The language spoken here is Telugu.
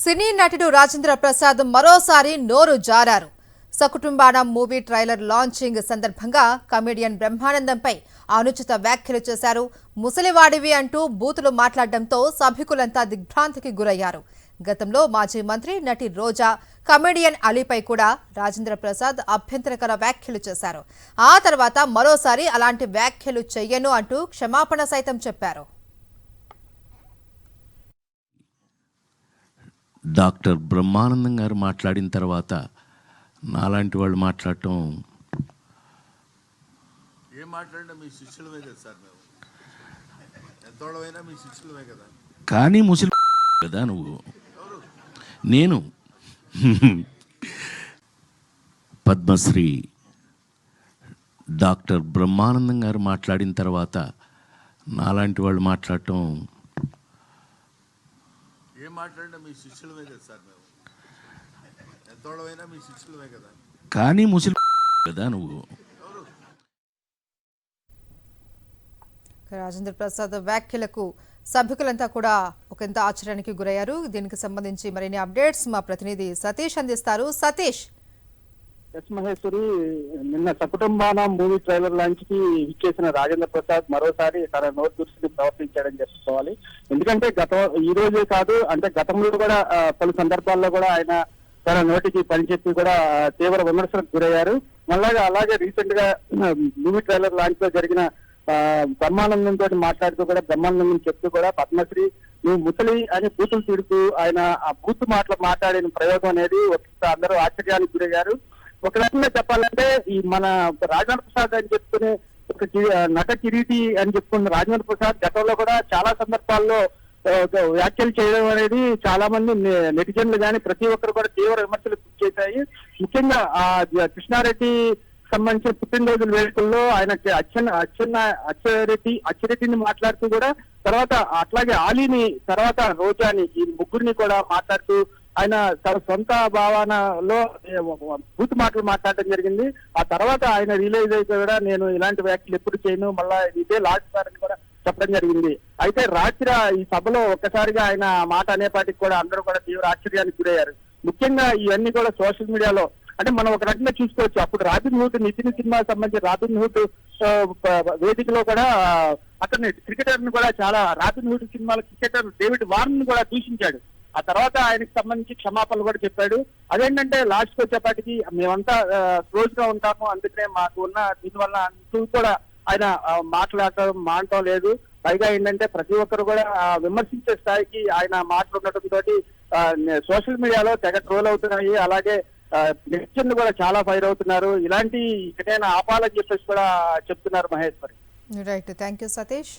సినీ నటుడు రాజేంద్ర ప్రసాద్ మరోసారి నోరు జారారు. సకుటుంబానం మూవీ ట్రైలర్ లాంచింగ్ సందర్భంగా కమెడియన్ బ్రహ్మానందంపై అనుచిత వ్యాఖ్యలు చేశారు. ముసలివాడివి అంటూ బూతులు మాట్లాడడంతో సభికులంతా దిగ్భ్రాంతికి గురయ్యారు. గతంలో మాజీ మంత్రి నటి రోజా, కమెడియన్ అలీపై కూడా రాజేంద్ర ప్రసాద్ అభ్యంతరకర వ్యాఖ్యలు చేశారు. ఆ తర్వాత మరోసారి అలాంటి వ్యాఖ్యలు చెయ్యను అంటూ క్షమాపణ సైతం చెప్పారు. డాక్టర్ బ్రహ్మానందం గారు మాట్లాడిన తర్వాత నాలాంటి వాళ్ళు మాట్లాడటం ఏం మాట్లాడినా మీ శిష్యులమే కదా సార్, మేము ఎంతోళ్ళమైనా మీ శిష్యులమే కదా. కానీ ముసలి కదా నువ్వు. నేను పద్మశ్రీ డాక్టర్ బ్రహ్మానందం గారు మాట్లాడిన తర్వాత నాలాంటి వాళ్ళు మాట్లాడటం ఏం మాట్లాడినా మీ శిష్యులమే కదా సార్, మేము ఎంతోళ్ళమైనా మీ శిష్యులమే కదా. కానీ ముసలి కదా నువ్వు. రాజేంద్ర ప్రసాద్ వ్యాఖ్యలకు సభికులంతా కూడా ఒకంత ఆశ్చర్యానికి గురయ్యారు. దీనికి సంబంధించి మరిన్ని అప్డేట్స్ మా ప్రతినిధి సతీష్ అందిస్తారు. సతీష్. ఎస్ మహేశ్వరి, నిన్న సకుటుంబానం మూవీ ట్రైలర్ లాంచ్ కి ఇచ్చేసిన రాజేంద్ర ప్రసాద్ మరోసారి తన నోరు దుర్స్థితి ప్రవర్తించాడని చెప్పుకోవాలి. ఎందుకంటే ఈ రోజే కాదు, అంటే గతంలో కూడా పలు సందర్భాల్లో కూడా ఆయన తన నోటికి పనిచెప్పి కూడా తీవ్ర విమర్శలకు గురయ్యారు. అలాగే రీసెంట్ గా మూవీ ట్రైలర్ లాంచ్ లో జరిగిన బ్రహ్మానందం తోటి మాట్లాడుతూ కూడా బ్రహ్మానందం చెప్తూ కూడా పద్మశ్రీ నువ్వు ముసలి అని బూతులు తిడుతూ ఆయన ఆ బూత్ మాటలు మాట్లాడిన ప్రయోగం అనేది అందరూ ఆశ్చర్యానికి గురయ్యారు. ఒక రకంగా చెప్పాలంటే ఈ మన రాజేంద్ర ప్రసాద్ అని చెప్పుకునే ఒక నట కిరీటి అని చెప్పుకున్న రాజేంద్ర ప్రసాద్ గతంలో కూడా చాలా సందర్భాల్లో వ్యాఖ్యలు చేయడం అనేది చాలా మంది నెటిజన్లు కానీ ప్రతి ఒక్కరు కూడా తీవ్ర విమర్శలు చేశాయి. ముఖ్యంగా ఆ కృష్ణారెడ్డి సంబంధించిన పుట్టినరోజుల వేడుకల్లో ఆయనకి అచ్చిరెడ్డిని మాట్లాడుతూ కూడా, తర్వాత అట్లాగే ఆలీని, తర్వాత రోజాని, ఈ ముగ్గురిని కూడా మాట్లాడుతూ ఆయన తన సొంత భావనలో బూత్ మాటలు మాట్లాడడం జరిగింది. ఆ తర్వాత ఆయన రియలైజ్ అయితే కూడా నేను ఇలాంటి వ్యాఖ్యలు ఎప్పుడు చేయను, మళ్ళా ఇదే లాస్ట్ సార్ అని కూడా చెప్పడం జరిగింది. అయితే రాత్రి ఈ సభలో ఒక్కసారిగా ఆయన మాట అనేపాటికి కూడా అందరూ కూడా తీవ్ర ఆశ్చర్యానికి గురయ్యారు. ముఖ్యంగా ఇవన్నీ కూడా సోషల్ మీడియాలో, అంటే మనం ఒక రకంగా చూసుకోవచ్చు. అప్పుడు రాబిన్ హుడ్ నితిన్ సినిమాకి సంబంధించి రాబిన్ హుడ్ వేదికలో కూడా అతన్ని క్రికెటర్ ని కూడా చాలా రాబిన్ హుడ్ సినిమాల క్రికెటర్ డేవిడ్ వార్న్ కూడా దూషించాడు. ఆ తర్వాత ఆయనకు సంబంధించి క్షమాపణలు కూడా చెప్పాడు. అదేంటంటే లాస్ట్ వచ్చేపాటికి మేమంతా క్లోజ్ గా ఉంటాము, అందుకనే మాకు ఉన్న దీనివల్ల అంటూ కూడా ఆయన మాట్లాడటం లేదు. పైగా ఏంటంటే ప్రతి ఒక్కరు కూడా విమర్శించే స్థాయికి ఆయన మాట్లాడటంతో సోషల్ మీడియాలో తెగ ట్రోల్ అవుతున్నాయి. అలాగే నెటిజన్లు కూడా చాలా ఫైర్ అవుతున్నారు. ఇలాంటి ఇకనైనా ఆపాలని చెప్పేసి కూడా చెప్తున్నారు Maheshwari. Right, thank you Satish.